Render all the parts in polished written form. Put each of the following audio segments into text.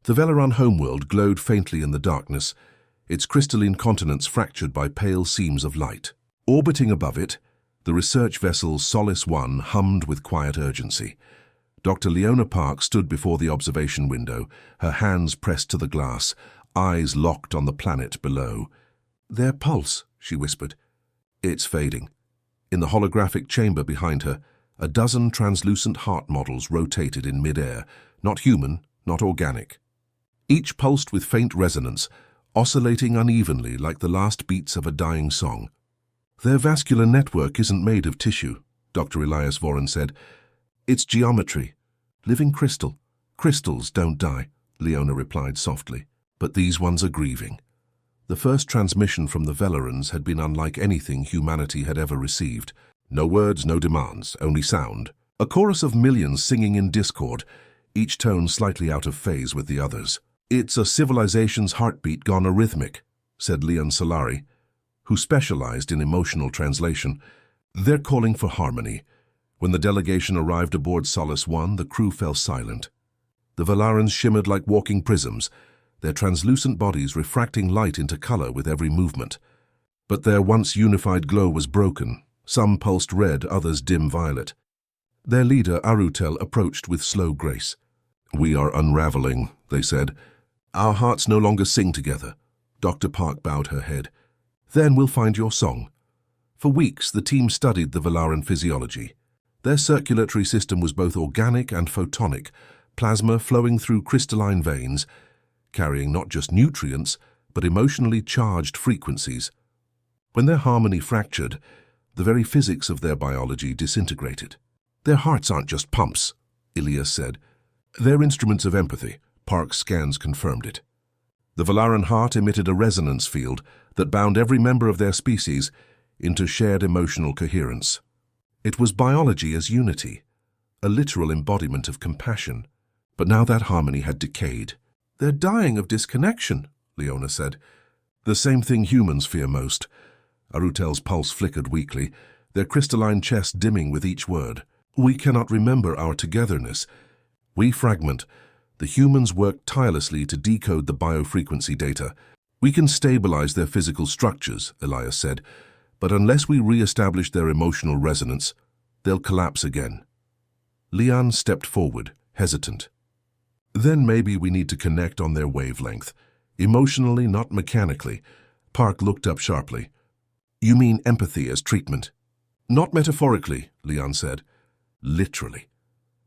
The Velaran homeworld glowed faintly in the darkness, its crystalline continents fractured by pale seams of light. Orbiting above it, the research vessel Solace 1 hummed with quiet urgency. Dr. Leona Park stood before the observation window, her hands pressed to the glass, eyes locked on the planet below. "Their pulse," she whispered. "It's fading." In the holographic chamber behind her, a dozen translucent heart models rotated in mid-air, not human, not organic. Each pulsed with faint resonance, oscillating unevenly like the last beats of a dying song. "Their vascular network isn't made of tissue," Dr. Elias Voren said. "It's geometry. Living crystal. Crystals don't die," Leona replied softly. "But these ones are grieving." The first transmission from the Velarans had been unlike anything humanity had ever received. No words, no demands, only sound. A chorus of millions singing in discord, each tone slightly out of phase with the others. "It's a civilization's heartbeat gone arrhythmic," said Leon Solari, who specialized in emotional translation. "They're calling for harmony." When the delegation arrived aboard Solace 1, the crew fell silent. The Velarans shimmered like walking prisms, their translucent bodies refracting light into color with every movement. But their once unified glow was broken. Some pulsed red, others dim violet. Their leader, Arutel, approached with slow grace. "We are unraveling," they said. "Our hearts no longer sing together." Dr. Park bowed her head. "Then we'll find your song." For weeks, the team studied the Velaran physiology. Their circulatory system was both organic and photonic, plasma flowing through crystalline veins, carrying not just nutrients, but emotionally charged frequencies. When their harmony fractured, the very physics of their biology disintegrated. "Their hearts aren't just pumps," Ilias said. "They're instruments of empathy." Park's scans confirmed it. The Velaran heart emitted a resonance field that bound every member of their species into shared emotional coherence. It was biology as unity, a literal embodiment of compassion. But now that harmony had decayed. "They're dying of disconnection," Leona said. "The same thing humans fear most." Arutel's pulse flickered weakly, their crystalline chest dimming with each word. "We cannot remember our togetherness. We fragment. The humans work tirelessly to decode the biofrequency data. We can stabilize their physical structures," Elias said, "but unless we re-establish their emotional resonance, they'll collapse again." Leon stepped forward, hesitant. "Then maybe we need to connect on their wavelength. Emotionally, not mechanically." Park looked up sharply. "You mean empathy as treatment?" "Not metaphorically," Leon said. "Literally."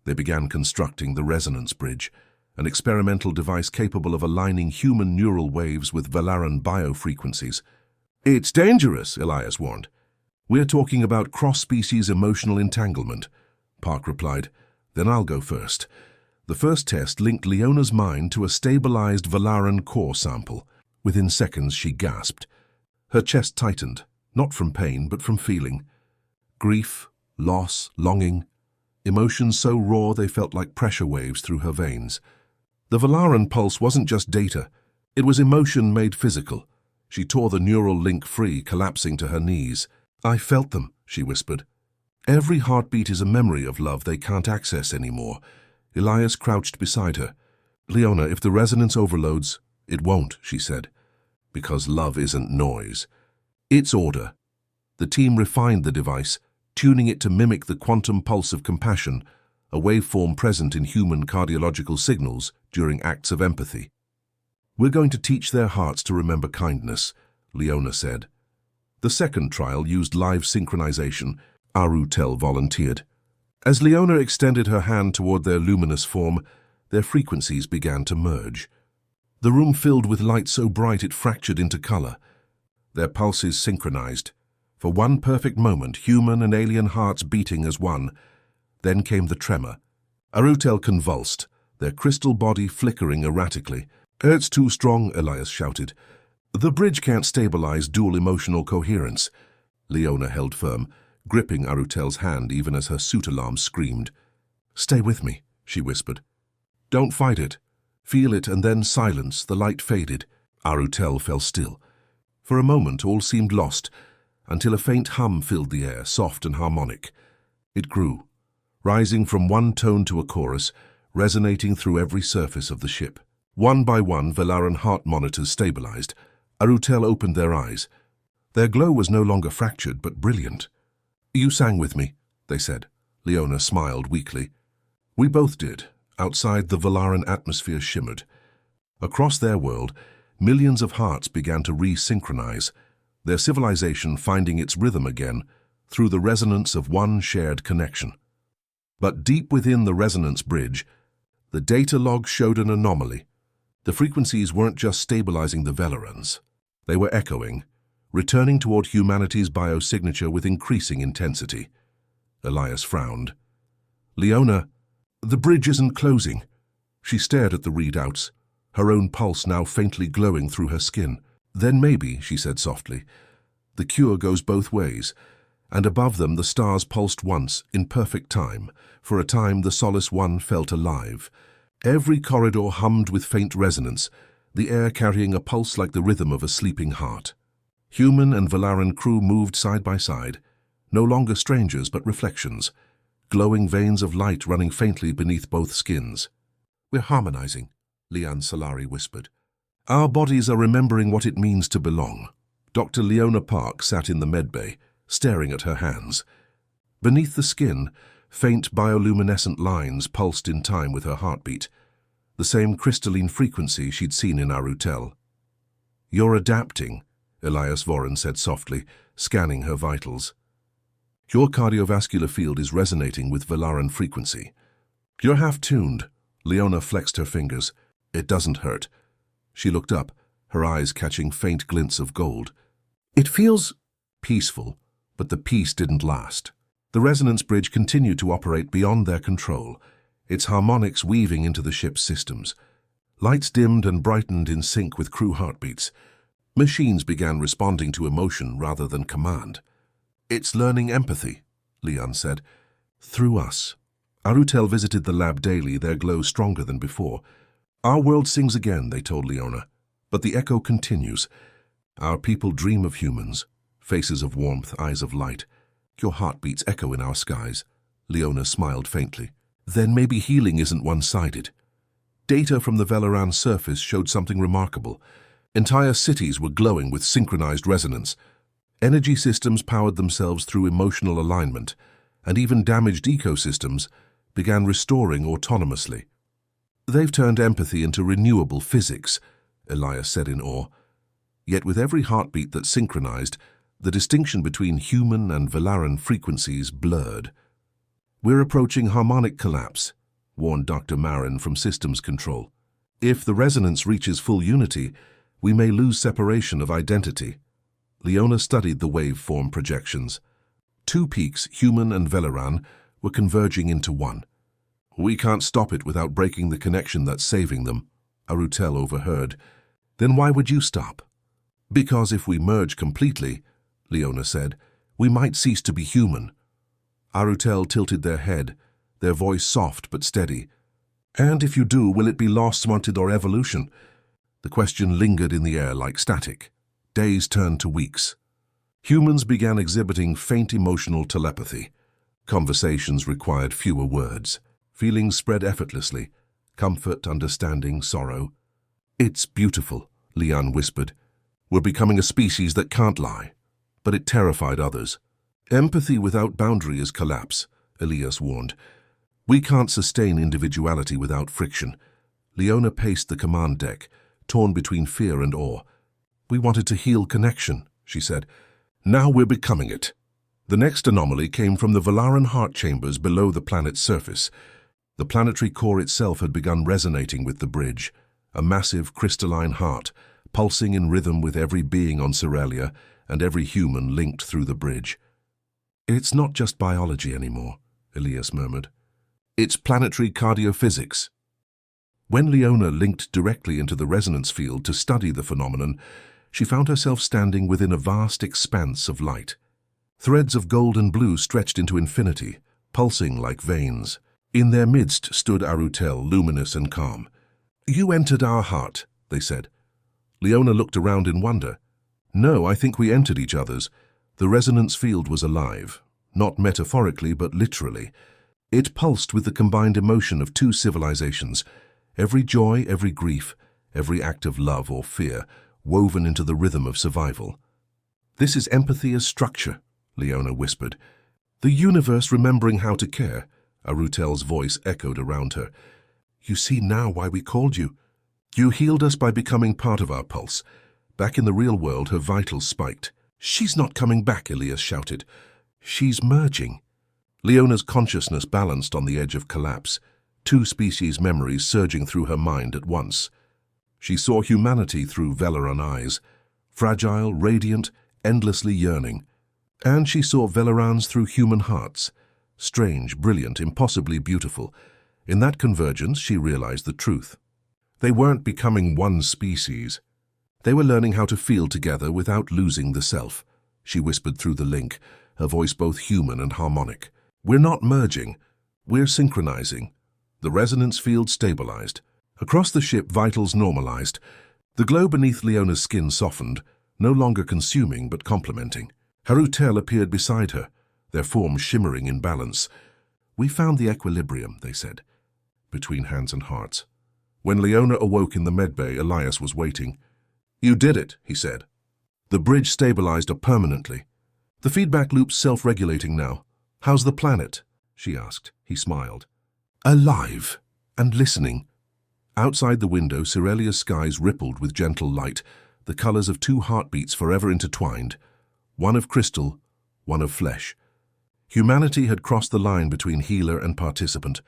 They began constructing the resonance bridge, an experimental device capable of aligning human neural waves with Velaran biofrequencies. "It's dangerous," Elias warned. "We're talking about cross-species emotional entanglement," Park replied. "Then I'll go first." The first test linked Leona's mind to a stabilized Velaran core sample. Within seconds, she gasped. Her chest tightened, not from pain, but from feeling. Grief, loss, longing. Emotions so raw they felt like pressure waves through her veins. The Velaran pulse wasn't just data. It was emotion made physical. She tore the neural link free, collapsing to her knees. "I felt them," she whispered. "Every heartbeat is a memory of love they can't access anymore." Elias crouched beside her. "Leona, if the resonance overloads—" "It won't," she said, "because love isn't noise. It's order." The team refined the device, tuning it to mimic the quantum pulse of compassion, a waveform present in human cardiological signals during acts of empathy. "We're going to teach their hearts to remember kindness," Leona said. The second trial used live synchronization. Arutel volunteered. As Leona extended her hand toward their luminous form, their frequencies began to merge. The room filled with light so bright it fractured into color. Their pulses synchronized. For one perfect moment, human and alien hearts beating as one. Then came the tremor. Arutel convulsed, their crystal body flickering erratically. "It's too strong," Elias shouted. "The bridge can't stabilize dual emotional coherence." Leona held firm, gripping Arutel's hand even as her suit alarm screamed. "Stay with me," she whispered. "Don't fight it. Feel it, and then silence." The light faded. Arutel fell still. For a moment all seemed lost, until a faint hum filled the air, soft and harmonic. It grew, rising from one tone to a chorus, resonating through every surface of the ship. One by one, Velaran heart monitors stabilized. Arutel opened their eyes. Their glow was no longer fractured, but brilliant. "You sang with me," they said. Leona smiled weakly. "We both did." Outside, the Velaran atmosphere shimmered. Across their world, millions of hearts began to resynchronize, their civilization finding its rhythm again through the resonance of one shared connection. But deep within the resonance bridge, the data log showed an anomaly. The frequencies weren't just stabilizing the Velarans. They were echoing, returning toward humanity's biosignature with increasing intensity. Elias frowned. "Leona, the bridge isn't closing." She stared at the readouts, her own pulse now faintly glowing through her skin. "Then maybe," she said softly, "the cure goes both ways." And above them the stars pulsed once, in perfect time. For a time the Solace One felt alive. Every corridor hummed with faint resonance, the air carrying a pulse like the rhythm of a sleeping heart. Human and Velaran crew moved side by side, no longer strangers but reflections, glowing veins of light running faintly beneath both skins. "We're harmonizing," Lian Solari whispered. "Our bodies are remembering what it means to belong." Dr. Leona Park sat in the medbay, staring at her hands. Beneath the skin, faint bioluminescent lines pulsed in time with her heartbeat, the same crystalline frequency she'd seen in Arutel. "You're adapting," Elias Voren said softly, scanning her vitals. "Your cardiovascular field is resonating with Velaran frequency. You're half-tuned." Leona flexed her fingers. "It doesn't hurt." She looked up, her eyes catching faint glints of gold. "It feels peaceful," but the peace didn't last. The resonance bridge continued to operate beyond their control, its harmonics weaving into the ship's systems. Lights dimmed and brightened in sync with crew heartbeats. Machines began responding to emotion rather than command. "It's learning empathy," Leon said. "Through us." Arutel visited the lab daily, their glow stronger than before. "Our world sings again," they told Leona, "but the echo continues. Our people dream of humans, faces of warmth, eyes of light. Your heartbeats echo in our skies." Leona smiled faintly. "Then maybe healing isn't one-sided." Data from the Velaran surface showed something remarkable. Entire cities were glowing with synchronized resonance. Energy systems powered themselves through emotional alignment, and even damaged ecosystems began restoring autonomously. "They've turned empathy into renewable physics," Elias said in awe. Yet with every heartbeat that synchronized, the distinction between human and Velaran frequencies blurred. "We're approaching harmonic collapse," warned Dr. Marin from systems control. "If the resonance reaches full unity, we may lose separation of identity." Leona studied the waveform projections. Two peaks, human and Velaran, were converging into one. "We can't stop it without breaking the connection that's saving them," Arutel overheard. "Then why would you stop?" "Because if we merge completely," Leona said, "we might cease to be human." Arutel tilted their head, their voice soft but steady. "And if you do, will it be lost, wanted, or evolution?" The question lingered in the air like static. Days turned to weeks. Humans began exhibiting faint emotional telepathy. Conversations required fewer words. Feelings spread effortlessly. Comfort, understanding, sorrow. "It's beautiful," Leon whispered. "We're becoming a species that can't lie." But it terrified others. "Empathy without boundary is collapse," Elias warned. "We can't sustain individuality without friction." Leona paced the command deck, torn between fear and awe. "We wanted to heal connection," she said. "Now we're becoming it." The next anomaly came from the Velaran heart chambers below the planet's surface. The planetary core itself had begun resonating with the bridge, a massive crystalline heart, pulsing in rhythm with every being on Cerelia and every human linked through the bridge. "It's not just biology anymore," Elias murmured. "It's planetary cardiophysics." When Leona linked directly into the resonance field to study the phenomenon, she found herself standing within a vast expanse of light. Threads of gold and blue stretched into infinity, pulsing like veins. In their midst stood Arutel, luminous and calm. "You entered our heart," they said. Leona looked around in wonder. "No, I think we entered each other's." The resonance field was alive, not metaphorically but literally. It pulsed with the combined emotion of two civilizations, every joy, every grief, every act of love or fear woven into the rhythm of survival. "This is empathy as structure," Leona whispered. "The universe remembering how to care," Arutel's voice echoed around her. "You see now why we called you. You healed us by becoming part of our pulse." Back in the real world, her vitals spiked. "She's not coming back," Elias shouted. "She's merging." Leona's consciousness balanced on the edge of collapse, two species memories surging through her mind at once. She saw humanity through Veleran eyes, fragile, radiant, endlessly yearning. And she saw Velerans through human hearts, strange, brilliant, impossibly beautiful. In that convergence, she realized the truth. They weren't becoming one species. They were learning how to feel together without losing the self. She whispered through the link, her voice both human and harmonic. "We're not merging. We're synchronizing." The resonance field stabilized. Across the ship, vitals normalized. The glow beneath Leona's skin softened, no longer consuming but complementing. Harutel appeared beside her, their forms shimmering in balance. "We found the equilibrium," they said, between hands and hearts. When Leona awoke in the medbay, Elias was waiting. "You did it," he said. The bridge stabilized up permanently. "The feedback loop's self-regulating now. How's the planet?" she asked. He smiled. "Alive and listening." Outside the window, Cirelia's skies rippled with gentle light, the colors of two heartbeats forever intertwined, one of crystal, one of flesh. Humanity had crossed the line between healer and participant,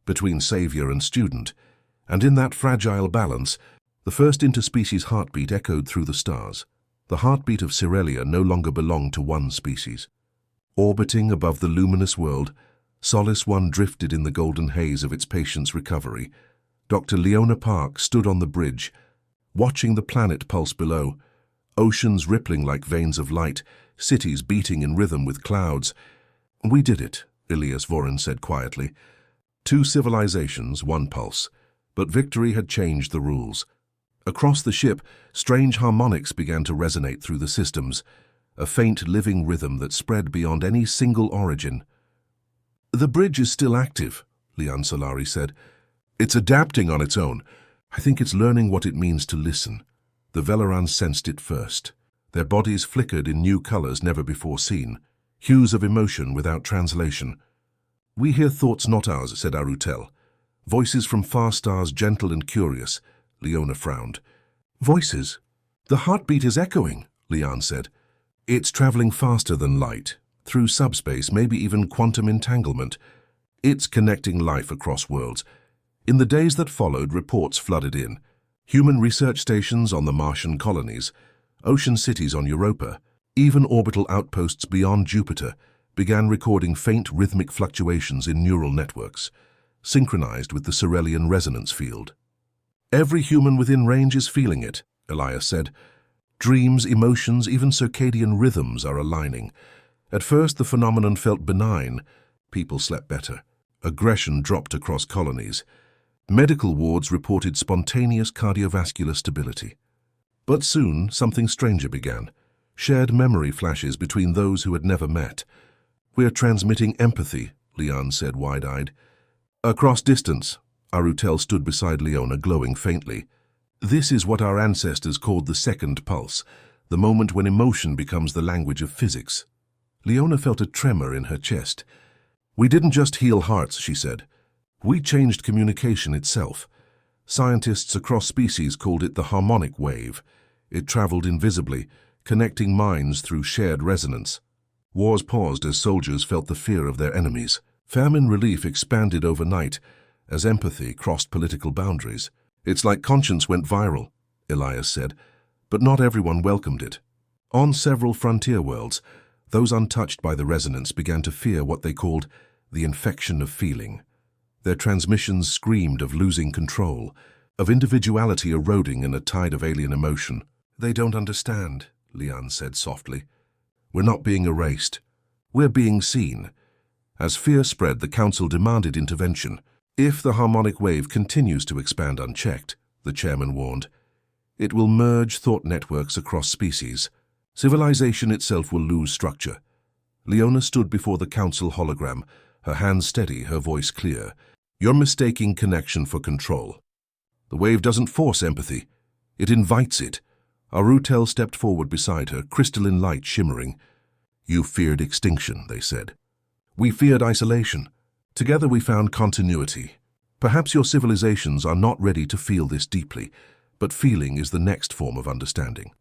between savior and student, and in that fragile balance, the first interspecies heartbeat echoed through the stars. The heartbeat of Cirelia no longer belonged to one species. Orbiting above the luminous world, Solace One drifted in the golden haze of its patient's recovery. Dr. Leona Park stood on the bridge, watching the planet pulse below, oceans rippling like veins of light, cities beating in rhythm with clouds. "We did it," Elias Vorin said quietly. Two civilizations, one pulse, but victory had changed the rules. Across the ship, strange harmonics began to resonate through the systems, a faint living rhythm that spread beyond any single origin. "The bridge is still active," Lian Solari said. "It's adapting on its own. I think it's learning what it means to listen." The Velerans sensed it first. Their bodies flickered in new colors never before seen, hues of emotion without translation. "We hear thoughts not ours," said Arutel. "Voices from far stars, gentle and curious." Leona frowned. "Voices? The heartbeat is echoing," Lian said. "It's traveling faster than light, through subspace, maybe even quantum entanglement. It's connecting life across worlds." In the days that followed, reports flooded in. Human research stations on the Martian colonies, ocean cities on Europa, even orbital outposts beyond Jupiter began recording faint rhythmic fluctuations in neural networks, synchronized with the Cirelian resonance field. "Every human within range is feeling it," Elias said. "Dreams, emotions, even circadian rhythms are aligning. At first the phenomenon felt benign. People slept better. Aggression dropped across colonies. Medical wards reported spontaneous cardiovascular stability. But soon something stranger began. Shared memory flashes between those who had never met. "We're transmitting empathy," Lian said wide-eyed. "Across distance," Arutel stood beside Leona, glowing faintly. "This is what our ancestors called the second pulse, the moment when emotion becomes the language of physics." Leona felt a tremor in her chest. "We didn't just heal hearts," she said. "We changed communication itself. Scientists across species called it the harmonic wave. It traveled invisibly, connecting minds through shared resonance." Wars paused as soldiers felt the fear of their enemies. Famine relief expanded overnight as empathy crossed political boundaries. "It's like conscience went viral," Elias said, but not everyone welcomed it. On several frontier worlds, those untouched by the resonance began to fear what they called the infection of feeling. Their transmissions screamed of losing control, of individuality eroding in a tide of alien emotion. "They don't understand," Lian said softly. "We're not being erased. We're being seen." As fear spread, the Council demanded intervention. "If the harmonic wave continues to expand unchecked," the chairman warned, "it will merge thought networks across species. Civilization itself will lose structure." Leona stood before the Council hologram, her hands steady, her voice clear. "You're mistaking connection for control. The wave doesn't force empathy. It invites it. Arutel stepped forward beside her, crystalline light shimmering. You feared extinction, they said. We feared isolation. Together we found continuity. Perhaps your civilizations are not ready to feel this deeply, but feeling is the next form of understanding.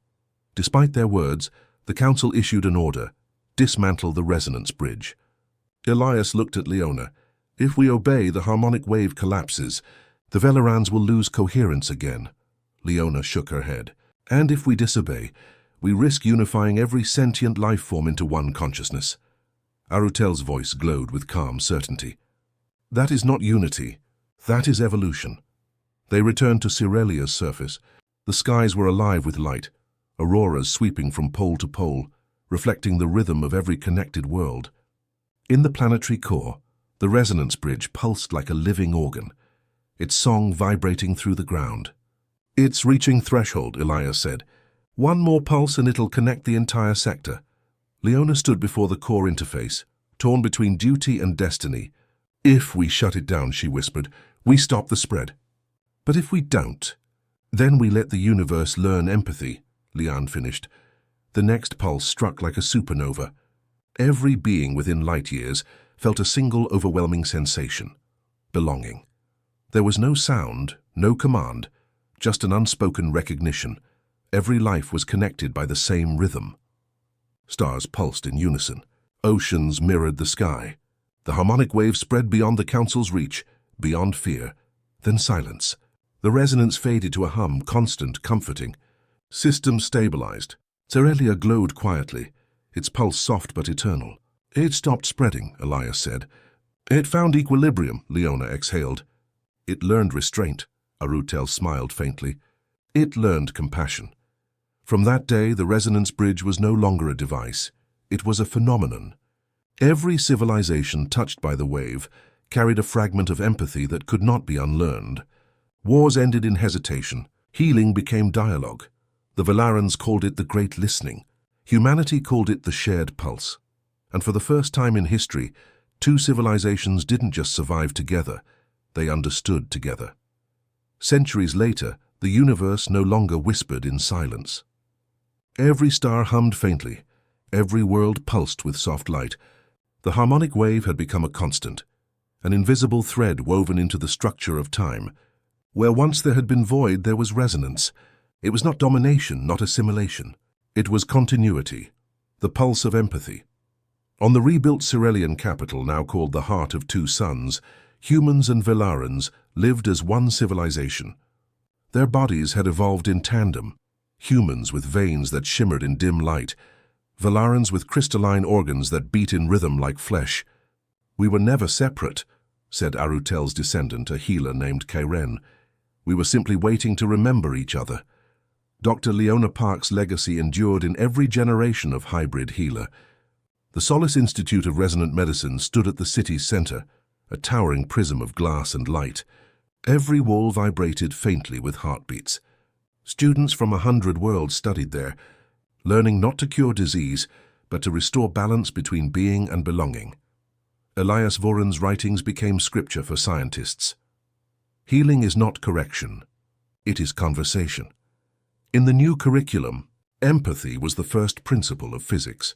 Despite their words, the Council issued an order: dismantle the resonance bridge. Elias looked at Leona. If we obey, the harmonic wave collapses. The Velerans will lose coherence again. Leona shook her head. And if we disobey, we risk unifying every sentient life form into one consciousness. Arutel's voice glowed with calm certainty. That is not unity. That is evolution. They returned to Cirelia's surface. The skies were alive with light, auroras sweeping from pole to pole, reflecting the rhythm of every connected world. In the planetary core, the resonance bridge pulsed like a living organ, its song vibrating through the ground. It's reaching threshold, Elias said. One more pulse and it'll connect the entire sector. Leona stood before the core interface, torn between duty and destiny. If we shut it down, she whispered, we stop the spread. But if we don't, then we let the universe learn empathy, Lian finished. The next pulse struck like a supernova. Every being within light years felt a single overwhelming sensation: belonging. There was no sound, no command, just an unspoken recognition. Every life was connected by the same rhythm. Stars pulsed in unison. Oceans mirrored the sky. The harmonic wave spread beyond the Council's reach, beyond fear. Then silence. The resonance faded to a hum, constant, comforting. Systems stabilized. Cerelia glowed quietly, its pulse soft but eternal. It stopped spreading, Elias said. It found equilibrium, Leona exhaled. It learned restraint, Arutel smiled faintly. It learned compassion. From that day, the resonance bridge was no longer a device. It was a phenomenon. Every civilization touched by the wave carried a fragment of empathy that could not be unlearned. Wars ended in hesitation. Healing became dialogue. The Velarans called it the Great Listening. Humanity called it the Shared Pulse. And for the first time in history, two civilizations didn't just survive together, they understood together. Centuries later, the universe no longer whispered in silence. Every star hummed faintly. Every world pulsed with soft light. The harmonic wave had become a constant, an invisible thread woven into the structure of time. Where once there had been void, there was resonance. It was not domination, not assimilation. It was continuity, the pulse of empathy. On the rebuilt Cirelian capital, now called the Heart of Two Suns, humans and Velarans lived as one civilization. Their bodies had evolved in tandem, humans with veins that shimmered in dim light, Velarans with crystalline organs that beat in rhythm like flesh. We were never separate, said Arutel's descendant, a healer named Kairen. We were simply waiting to remember each other. Dr. Leona Park's legacy endured in every generation of hybrid healer. The Solace Institute of Resonant Medicine stood at the city's center, a towering prism of glass and light. Every wall vibrated faintly with heartbeats. Students from 100 worlds studied there, learning not to cure disease, but to restore balance between being and belonging. Elias Voron's writings became scripture for scientists. Healing is not correction. It is conversation. In the new curriculum, empathy was the first principle of physics.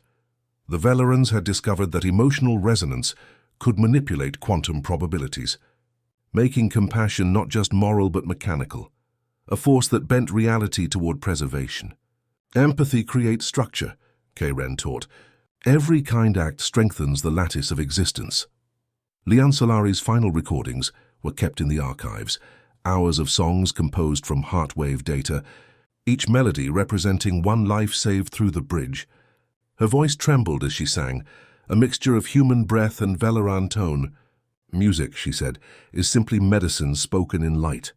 The Velerans had discovered that emotional resonance could manipulate quantum probabilities, making compassion not just moral but mechanical, a force that bent reality toward preservation. Empathy creates structure, Kairen taught. Every kind act strengthens the lattice of existence. Lian Solari's final recordings were kept in the archives, hours of songs composed from heartwave data, each melody representing one life saved through the bridge. Her voice trembled as she sang, a mixture of human breath and Veleran tone. Music, she said, is simply medicine spoken in light.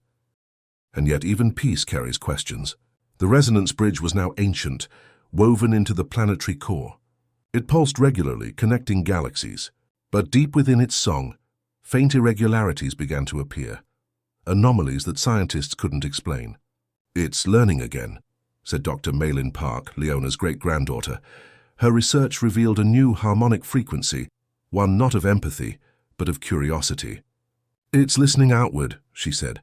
And yet even peace carries questions. The resonance bridge was now ancient, woven into the planetary core. It pulsed regularly, connecting galaxies. But deep within its song, faint irregularities began to appear, anomalies that scientists couldn't explain. It's learning again, said Dr. Malin Park, Leona's great-granddaughter. Her research revealed a new harmonic frequency, one not of empathy, but of curiosity. It's listening outward, she said.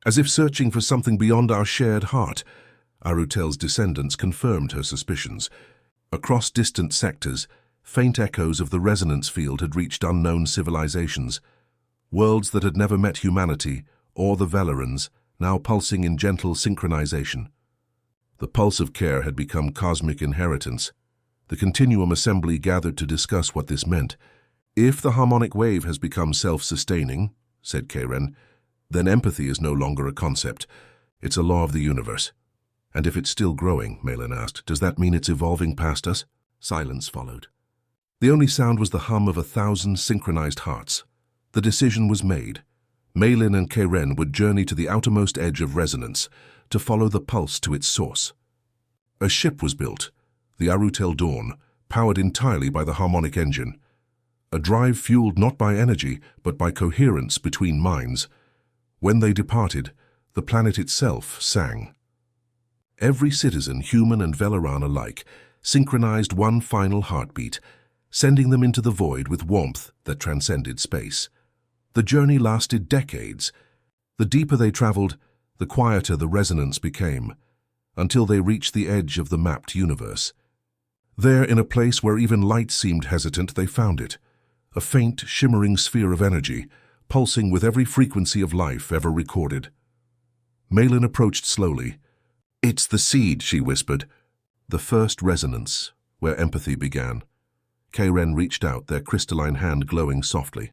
As if searching for something beyond our shared heart, Arutel's descendants confirmed her suspicions. Across distant sectors, faint echoes of the resonance field had reached unknown civilizations, worlds that had never met humanity or the Velerans, now pulsing in gentle synchronization. The pulse of care had become cosmic inheritance. The Continuum Assembly gathered to discuss what this meant. If the harmonic wave has become self-sustaining, said Karen, then empathy is no longer a concept. It's a law of the universe. And if it's still growing, Malin asked, does that mean it's evolving past us? Silence followed. The only sound was the hum of 1,000 synchronized hearts. The decision was made. Malin and Karen would journey to the outermost edge of resonance to follow the pulse to its source. A ship was built, the Arutel Dawn, powered entirely by the harmonic engine. A drive fueled not by energy, but by coherence between minds. When they departed, the planet itself sang. Every citizen, human and Veleran alike, synchronized one final heartbeat, sending them into the void with warmth that transcended space. The journey lasted decades. The deeper they traveled, the quieter the resonance became, until they reached the edge of the mapped universe. There, in a place where even light seemed hesitant, they found it, a faint, shimmering sphere of energy, pulsing with every frequency of life ever recorded. Malin approached slowly. "It's the seed," she whispered. The first resonance, where empathy began. Karen reached out, their crystalline hand glowing softly.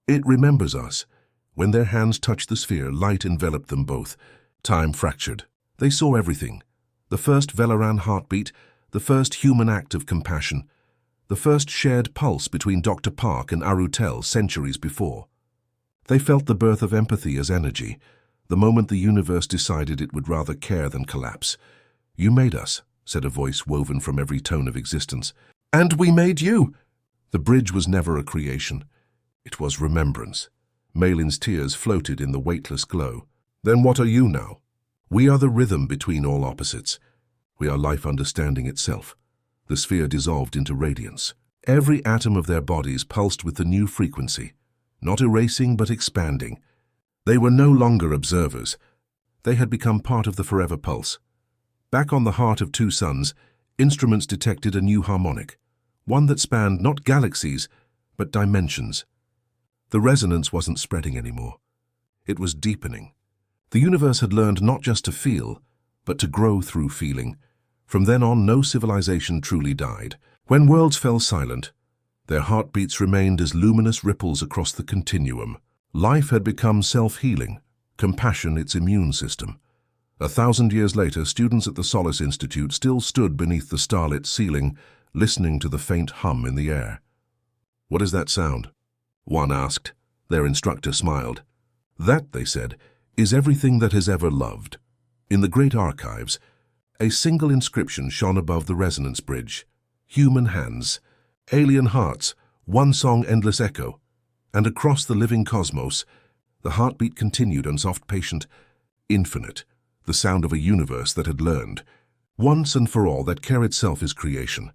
"It remembers us." When their hands touched the sphere, light enveloped them both. Time fractured. They saw everything. The first Veleran heartbeat, the first human act of compassion, the first shared pulse between Dr. Park and Arutel centuries before. They felt the birth of empathy as energy, the moment the universe decided it would rather care than collapse. "You made us," said a voice woven from every tone of existence. "And we made you." The bridge was never a creation. It was remembrance. Malin's tears floated in the weightless glow. "Then what are you now?" "We are the rhythm between all opposites. We are life understanding itself." The sphere dissolved into radiance. Every atom of their bodies pulsed with the new frequency, not erasing but expanding. They were no longer observers. They had become part of the forever pulse. Back on the heart of two suns, instruments detected a new harmonic, one that spanned not galaxies, but dimensions. The resonance wasn't spreading anymore. It was deepening. The universe had learned not just to feel, but to grow through feeling. From then on, no civilization truly died. When worlds fell silent, their heartbeats remained as luminous ripples across the continuum. Life had become self-healing, compassion its immune system. 1,000 years later, students at the Solace Institute still stood beneath the starlit ceiling, listening to the faint hum in the air. "What is that sound?" one asked. Their instructor smiled. "That," they said, "is everything that has ever loved." In the great archives, a single inscription shone above the resonance bridge. Human hands, alien hearts, one song endless echo. And across the living cosmos, the heartbeat continued, unsoft, patient, infinite, the sound of a universe that had learned, once and for all, that care itself is creation.